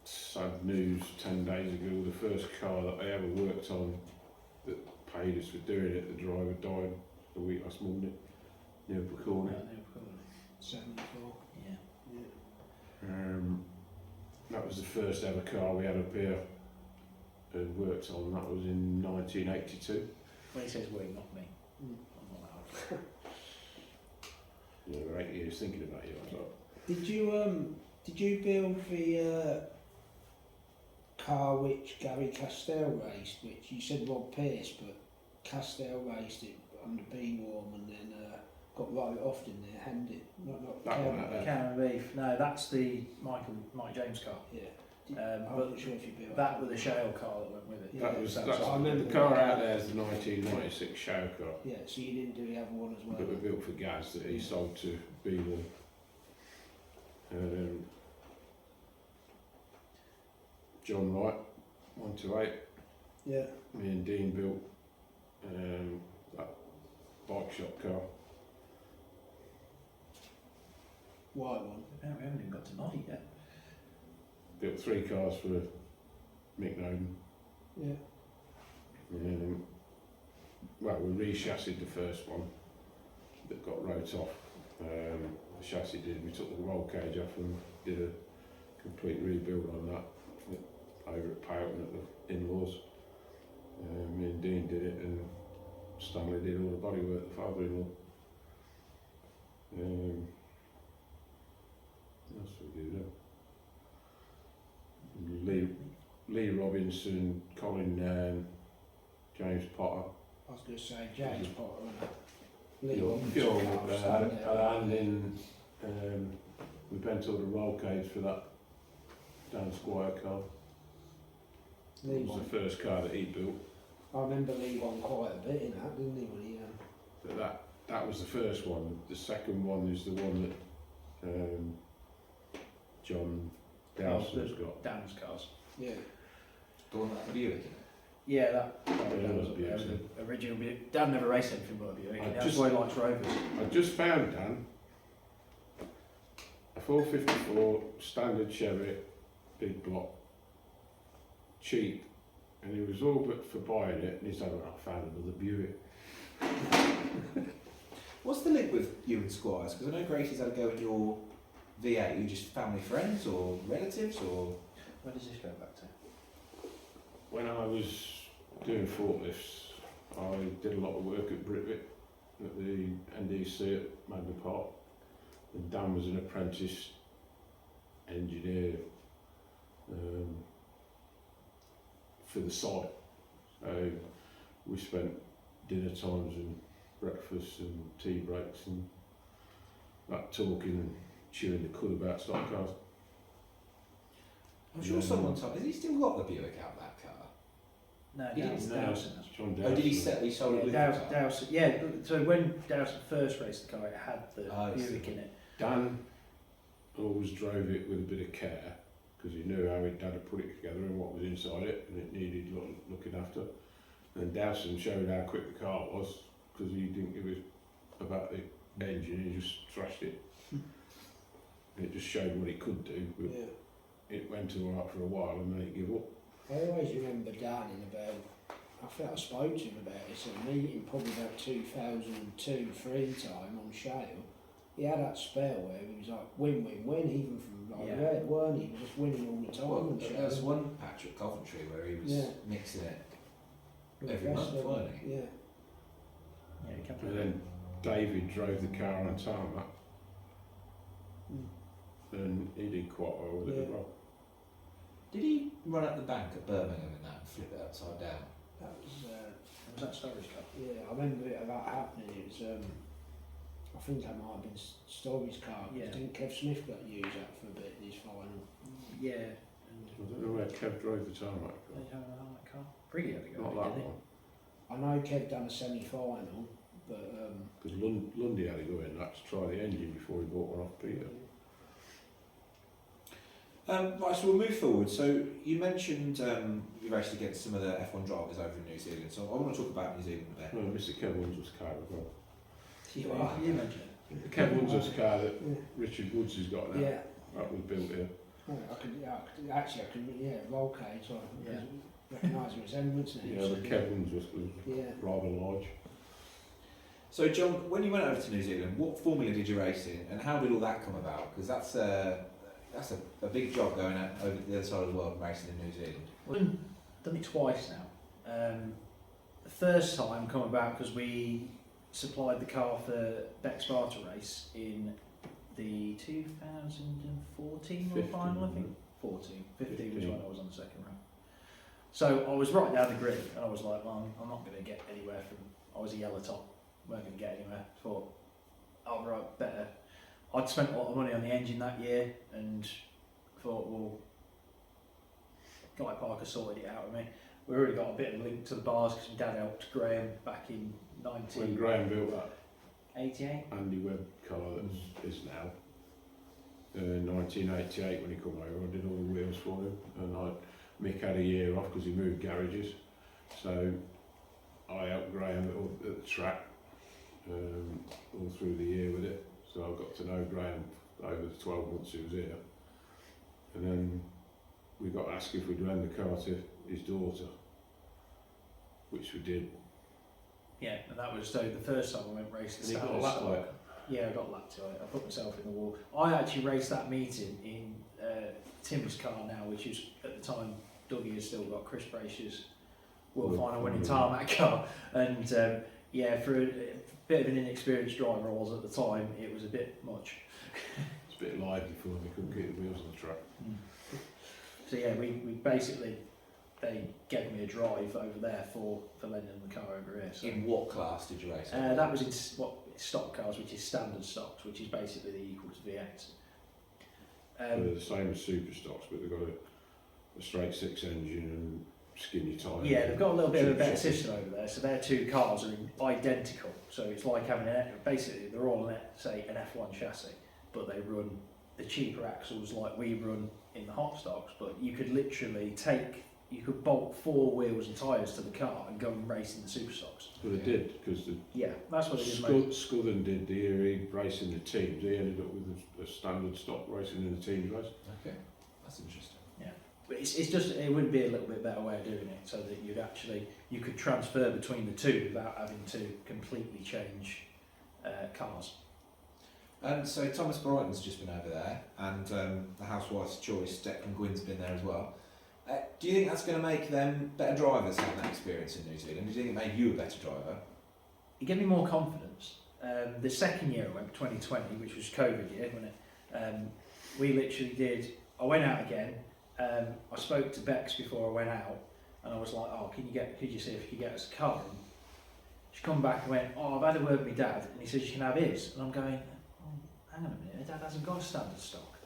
Sad news 10 days ago, the first car that I ever worked on that paid us for doing it, the driver died the week last Monday, near Bucorny. 74. Yeah. Yeah. That was the first ever car we had up here and worked on. That was in 1982. When he says we, not me. Mm. I'm not that old. Yeah, we're 8 years thinking about you. I was like, Did you build the car which Gary Castell raced, which you said Rob Pearce, but Castell raced it under B-Warm and then got wrote off in there, handed not That one, Karen, Karen Beef. No, that's the Mike James car. yeah. Um, I'm but not sure if you built that with the shale car that went with it. Yeah, that's I remember the car that. out there is the 1996 show car Yeah, so you didn't do the other one as well. that we built for Gaz that he sold to B1. John Wright, 128. Yeah. Me and Dean built that bike shop car. White one. We haven't even got to Noddy yet. Built 3 cars for Mick Noden. Yeah. Well, we re-chassied the first one that got wrote off. The chassis did. We took the roll cage off and did a complete rebuild on that over at Powton at the in-laws. Me and Dean did it, and Stanley did all the bodywork, the father-in-law. What else did we do then? Lee Robinson, Colin James Potter. I was going to say James Potter and Phil had a hand in, we bent all the roll cage for that Dan Squire car. Lee It was won. the first car that he built. I remember Lee won quite a bit in that, didn't he? When he But that was the first one. The second one is the one that John Dowson's got. Dan's cars. yeah. The one that Buick. Yeah, that Yeah, was that was the original Buick. Dan never raced anything but a Buick. I That's just- why he likes Rovers. I just found Dan a 454 standard Chevy, big block, cheap, and he was all but for buying it, and he said, "Oh, I found another Buick." What's the link with you and Squires? Because I know Gracie's had a go at your V8. Are you just family friends or relatives or? Where does this go back to? When I was doing forklifts, I did a lot of work at Britvic, at the NDC at Magna Park, and Dan was an apprentice engineer for the site. So we spent dinner times and breakfast and tea breaks and that talking and chewing the cud about stock cars. I'm sure Yeah. someone told. Has he still got the Buick out that car? No, He didn't Dowson. John Oh, did he Dowson. sell? He sold it with Yeah, the car. Dowson. Yeah, so when Dowson first raced the car, it had the Oh, I see. Buick in it. Dan always drove it with a bit of care because he knew how his dad had put it together and what was inside it, and it needed looking after. And Dowson showed how quick the car was because he didn't give a about the engine, he just thrashed it. It just showed what it could do, but Yeah. it went all right for a while and then it gave up. I always remember Dan in about, I think I spoke to him about this at a meeting, probably about 2002-3 time on Shale. He had that spell where he was like win-win-win, even from like Yeah. red, weren't he? He was just winning all the time Well, on there was Shale. one patch at Coventry where he was Yeah. mixing it With every the month, best of wasn't them. he? Yeah. Yeah, it kept And then David drove the car on tarmac and he did quite well with it as Yeah. well. Did he run up the bank at Birmingham in that and flip it upside down? That was that storage car? yeah, I remember it about happening. It was, I think that might have been Story's car. 'Cause Yeah. Didn't Kev Smith got used that for a bit in his final? Yeah. I don't know where Kev drove the tarmac. Did they have that car? Pretty had to go, Not that didn't one. I know Kev done a semi-final, but Because Lundy had to go in that to try the engine before he bought one off Peter. Right, so we'll move forward. So you mentioned you raced against some of the F1 drivers over in New Zealand. So I want to talk about New Zealand a bit. Well, Mr. Kev Winsworth's car as well. you Wow. are. You mentioned it. Kev Winsworth's car that Yeah. Richard Woods has got now, Yeah. that was built here. Yeah, I could, roll cage, so I Yeah. recognise the resemblance now. Yeah, but Kev Winsworth was Yeah. rather large. So John, when you went over to New Zealand, what formula did you race in, and how did all that come about? Because that's a big job going out over the other side of the world and racing in New Zealand. We've done it twice now. The first time come about because we supplied the car for Beck Sparta race in the 2014 15, final, I wasn't think. 14. 15 was 15. when I was on the second round. So I was right down the grid and I was like, well, I'm not going to get anywhere from, I was a yellow top, weren't going to get anywhere. Thought, oh right, better. I'd spent a lot of money on the engine that year and thought, well, Guy Parker sorted it out with me. We already got a bit of a link to the bars because my dad helped Graham back in When Graham built that 1988. Andy Webb car that is now, 1988 when he come over, I did all the wheels for him, and Mick had a year off because he moved garages, so I helped Graham at the track all through the year with it, so I got to know Graham over the 12 months he was here, and then we got asked if we'd lend the car to his daughter, which we did. Yeah, and that was so the first time I went racing. And he got a standard lap stock. light. Yeah, I got lapped to it. I put myself in the wall. I actually raced that meeting in Tim's car now, which is at the time Dougie has still got Chris Bracier's World Final winning tarmac car, and yeah, for a bit of an inexperienced driver I was at the time, it was a bit much. It's a bit lively for him, he couldn't get the wheels on the track. So yeah, we basically they gave me a drive over there for lending the car over here. So. In what class did you race? That was in Stockcars, which is standard stocks, which is basically the equal to V8s. They're the same as super stocks, but they've got a straight six engine and skinny tyres. Yeah, they've got a little bit of a better Chip shifting. system over there. So their two cars are identical. So it's like having basically they're all on say an F1 chassis, but they run the cheaper axles like we run in the Hotstox. But you could literally you could bolt 4 wheels and tyres to the car and go and race in the super stocks. Well, they did, because Yeah, that's what it is, mate. Scullin did the year he raced in the teams. He ended up with a standard stock racing in the teams race. Okay, that's interesting. But it's just it would be a little bit better way of doing it, so that you could transfer between the two without having to completely change cars. So Thomas Brighton's just been over there, and the housewife's choice, Declan Gwynn's been there as well. Do you think that's going to make them better drivers having that experience in New Zealand? Do you think it made you a better driver? It gave me more confidence. The second year I went, 2020, which was COVID year, wasn't it? We literally did. I went out again. I spoke to Bex before I went out, and I was like, "Oh, could you see if you could get us a car?" And She come back and went, oh, I've had a word with my dad, and he says you can have his. And I'm going, oh, hang on a minute, Dad hasn't got a standard stock.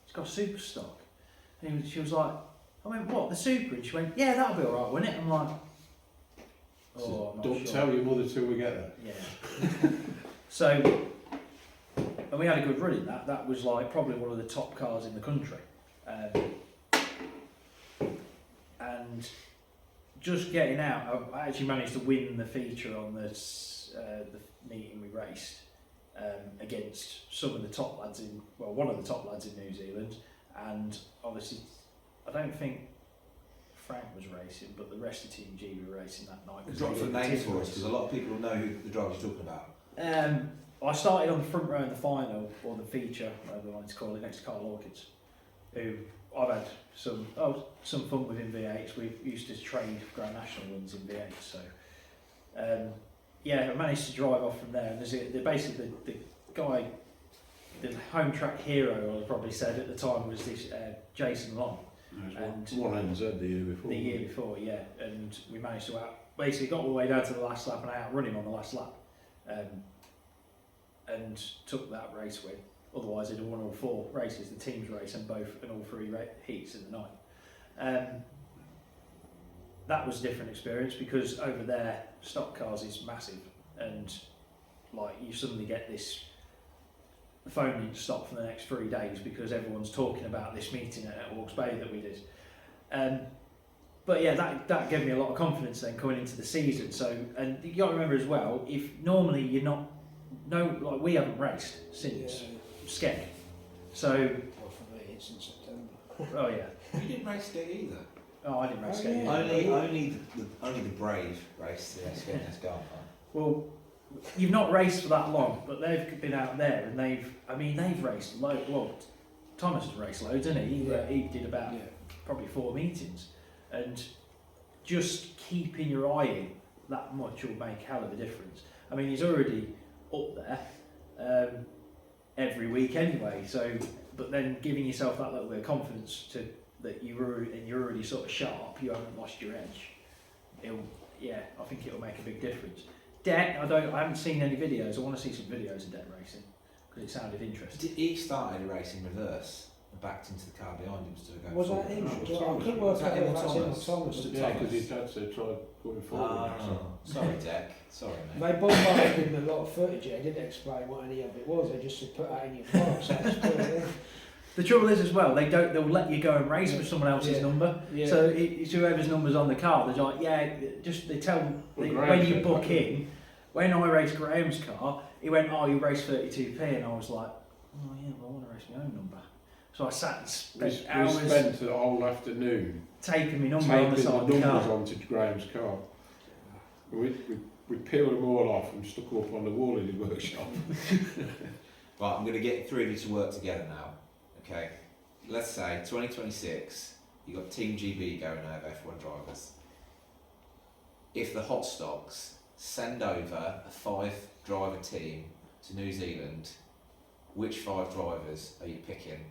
He's got a super stock. And she was like, I went, what, the super? And she went, yeah, that'll be alright, won't it? I'm like, oh, I'm not Don't sure. tell your mother till we get there. Yeah. So, and we had a good run in that. That was like probably one of the top cars in the country. And just getting out, I actually managed to win the feature on the meeting we raced against some of the top lads in, well, one of the top lads in New Zealand, and obviously I don't think Frank was racing, but the rest of Team G were racing that night. Drop some names for us, because a lot of people know who the driver you're talking about. I started on the front row in the final, or the feature, whatever you want to call it, next to Carl Hawkins, who I've had some fun with in V8s. We used to trade Grand National wins in V8s, so yeah, I managed to drive off from there. And basically the guy, the home track hero, I probably said at the time, was this Jason Long. And one NZ the year before. The year before, yeah, and we managed to basically got all the way down to the last lap, and I outrun him on the last lap, and took that race win. Otherwise, he'd have won all 4 races, the team's race and all 3 heats in the night. That was a different experience, because over there, Stockcars is massive, and like you suddenly get this. The phone didn't stop for the next 3 days because everyone's talking about this meeting at Hawke's Bay that we did. But yeah, that gave me a lot of confidence then coming into the season. So, and you got to remember as well, if normally you're not, like we haven't raced since Skeg. So, Well, for me, it's in September. oh yeah. You didn't race Skeg either. Oh, I didn't race Oh, Skeg. yeah. Only the brave race the Skeg Escarpment. Well, you've not raced for that long, but they've been out there and they've raced loads. Well, Thomas has raced loads, hasn't he? He did about probably 4 meetings, and just keeping your eye in that much will make a hell of a difference. I mean, he's already up there every week anyway. So, but then giving yourself that little bit of confidence that you're already sort of sharp, you haven't lost your edge. I think it'll make a big difference. Deck, I haven't seen any videos. I want to see some videos of Deck racing because it sounded interesting. He started a race in reverse and backed into the car behind him to go Was forward. that him? No, I couldn't work Was out that him if or that's him or Thomas? Thomas. Was it Yeah, because Thomas? his dad said try going forward. Sorry, Deck. Sorry, mate. They bombarded him a lot of footage. They didn't explain what any of it was. They just said put that in your file. So just put it in. The trouble is as well, they'll let you go and race with someone else's number. Yeah. So it's whoever's number's on the car. They're like, they tell when you book in. When I raced Graham's car, he went, oh, you raced 32p, and I was like, oh yeah, well, I want to race my own number. So I sat and spent hours We spent the whole afternoon taping my number on the side of the numbers car. onto Graham's car. We peeled them all off and stuck them up on the wall in the workshop. Right, I'm going to get 3 of you to work together now. Okay, let's say 2026, you've got Team GB going over F1 drivers. If the Hotstox send over a 5-driver team to New Zealand, which 5 drivers are you picking?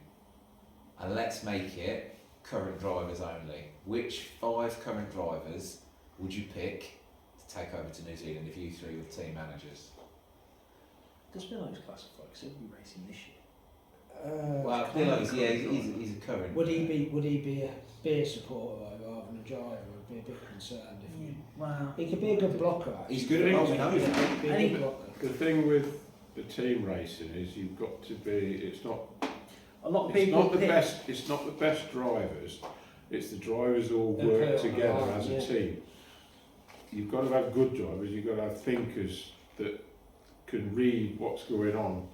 And let's make it current drivers only. Which 5 current drivers would you pick to take over to New Zealand if you 3 were team managers? Does Billow's classify? Because he'll be racing this year. Well, Billow's, he's a current. Would he be a beer supporter rather than a driver? I'd be a bit concerned if he. Wow. He could be a good blocker. Actually. He's good at rolling over. He'd be a good blocker. The thing with the team racing is you've got to be. It's not. A lot of It's people not the pick, best. It's not the best drivers. It's the drivers all They're work put on together the line, as a yeah. team. You've got to have good drivers. You've got to have thinkers that can read what's going on.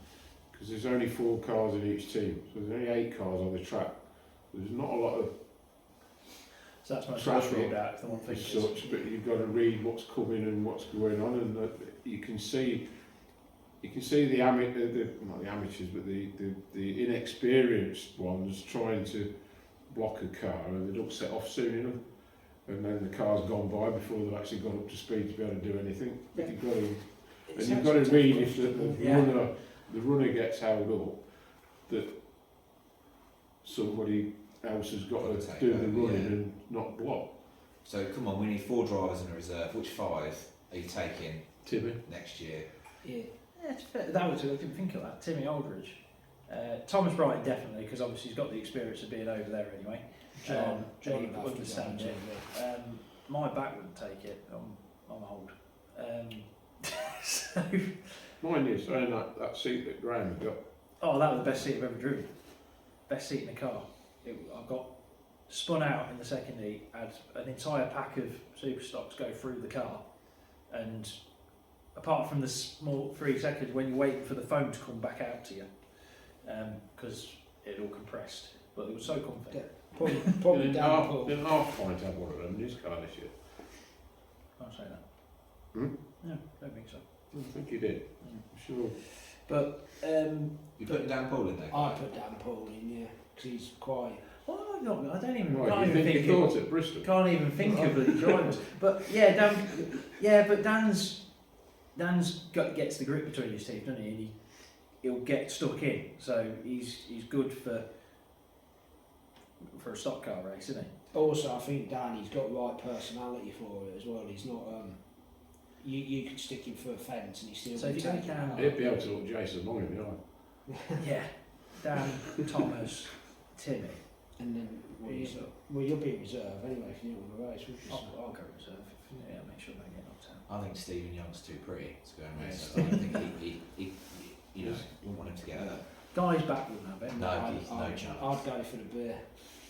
Because there's only 4 cars in each team, so there's only 8 cars on the track. There's not a lot of so that's much traffic ruled out if the one as thinkers. such, but you've got to read what's coming and what's going on, and you can see the not the amateurs, but the inexperienced ones trying to block a car, and they don't set off soon enough, and then the car's gone by before they've actually got up to speed to be able to do anything. But you've got to read if the runner gets held up, that somebody else has got to do the running and not block. So come on, we need 4 drivers in a reserve. Which 5 are you taking Timmy. next year? Yeah. Yeah, it's fair. That was, I didn't think of that. Timmy Aldridge. Thomas Brighton definitely, because obviously he's got the experience of being over there anyway. John He would have to understand go it. to My back wouldn't take it. I'm old. So, Mind you, saying that seat that Graham got, oh, that was the best seat I've ever driven. Best seat in the car. I got spun out in the second heat, had an entire pack of super stocks go through the car, and apart from the small 3 seconds when you're waiting for the foam to come back out to you, because it all compressed, but it was so comfy. Yeah. Probably didn't down Paul. half point have one of them in his car this year. Can't say that. Hmm? No, don't think so. I think he did. Sure. But You putting Dan Paul in there? I put Dan Paul in, yeah, because he's quite. well, I don't even. Right, can't you even think think he of, thought at Bristol? can't even think of the drivers. But yeah, but Dan's gets the grip between his teeth, doesn't he? And he'll get stuck in. So he's good for a stock car race, isn't he? Also, I think Danny's got the right personality for it as well. He's not. You could stick him for a fence and he still. So if you take take it down- out. He'd be able to look Jason Long in the eye. Yeah. Dan, Thomas, Timmy. And then you'll be reserve anyway if you don't want to race. I'll go reserve. Yeah, make sure they get knocked out. I think Stephen Young's too pretty to go and race. I don't think he you know, wouldn't want him to get hurt. Guy's back wouldn't have it. No chance. I'd go for the beer.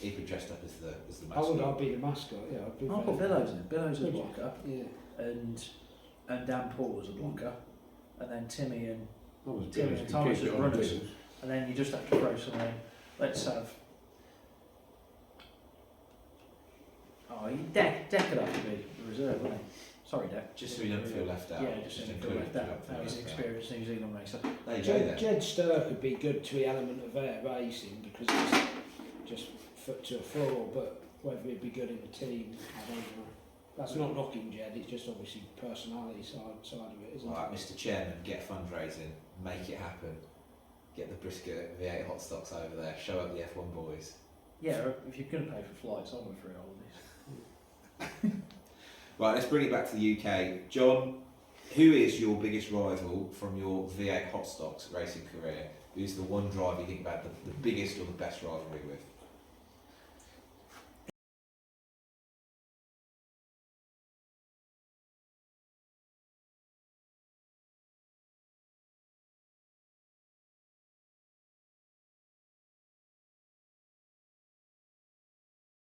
He'd be dressed up as the I would. mascot. I'd be the mascot. Yeah, I'd be. I'll put Billows in. Billows as a Would you? blocker, Yeah. and Dan Paul as a blocker, and then Timmy and That was Timmy Billy's and could Thomas keep as it on runners, wheels. and then you just have to throw some in. Let's have. Oh, Deck would have to be the reserve, wouldn't he? Sorry, Deck. Just so you don't feel left out. Yeah, just so you don't feel include left it, out. don't That was feel an left out. experienced New Zealand racer. There you go then. Jed Sturr could be good to the element of air racing because it's just foot to a floor, but whether he'd be good in the team, I don't know. That's not knocking Jed, it's just obviously personality side of it, isn't Alright, it? Mr. Chairman, get fundraising, make it happen. Get the Brisca V8 Hotstox over there, show up the F1 boys. Yeah, if you're going to pay for flights, I'll go for holidays. Right, let's bring it back to the UK. John, who is your biggest rival from your V8 Hotstox racing career? Who's the one driver you think about the biggest or the best rivalry with?